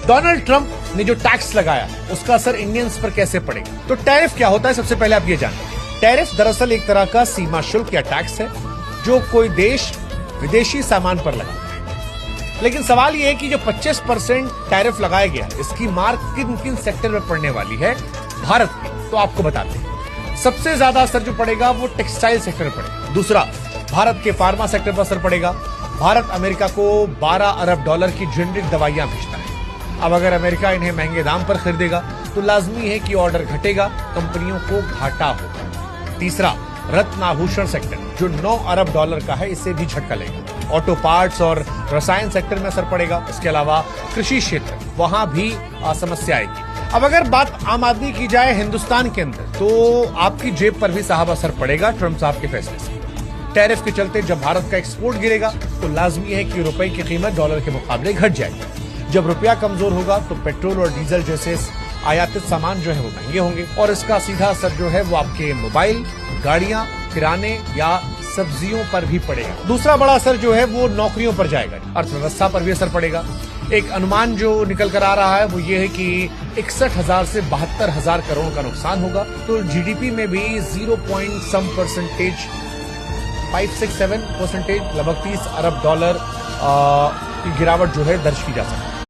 Donald Trump ने जो tax लगाया उसका असर इंडियंस पर कैसे पड़ेगा? तो टैरिफ क्या होता है, सबसे पहले आप ये जानें। टैरिफ दरअसल एक तरह का सीमा शुल्क या टैक्स है जो कोई देश विदेशी सामान पर लगाता है। लेकिन सवाल यह है कि जो 25% टैरिफ लगाया गया इसकी मार्क किन किन सेक्टर में पड़ने वाली है भारत की, तो आपको बताते हैं। सबसे ज्यादा असर जो पड़ेगा वो टेक्सटाइल सेक्टर में पड़ेगा। दूसरा, भारत के फार्मा सेक्टर पर असर पड़ेगा। भारत अमेरिका को $12 अरब की जेनरिक दवाइयां भेजता है। अब अगर अमेरिका इन्हें महंगे दाम पर खरीदेगा तो लाजमी है कि ऑर्डर घटेगा, कंपनियों को घाटा होगा। तीसरा, रत्न आभूषण सेक्टर जो $9 अरब का है, इससे भी झटका लेगा। ऑटो पार्ट्स और रसायन सेक्टर में असर पड़ेगा। इसके अलावा कृषि क्षेत्र, वहां भी समस्या आएगी। अब अगर बात आम आदमी की जाए हिंदुस्तान के अंदर, तो आपकी जेब पर भी साहब असर पड़ेगा ट्रंप साहब के फैसले से। टैरिफ के चलते जब भारत का एक्सपोर्ट गिरेगा तो लाजमी है कि रुपए की कीमत डॉलर के मुकाबले घट जाएगी। जब रुपया कमजोर होगा तो पेट्रोल और डीजल जैसे आयातित सामान जो है वो महंगे होंगे और इसका सीधा असर जो है वो आपके मोबाइल, गाड़ियां, किराने या सब्जियों पर भी पड़ेगा। दूसरा बड़ा असर जो है वो नौकरियों पर जाएगा, अर्थव्यवस्था पर भी असर पड़ेगा। एक अनुमान जो निकल कर आ रहा है वो ये है कि 61,000 से 72,000 करोड़ का नुकसान होगा। तो जीडीपी में भी 5-6-7% लगभग $30 अरब की गिरावट जो है दर्ज की जा सकती है।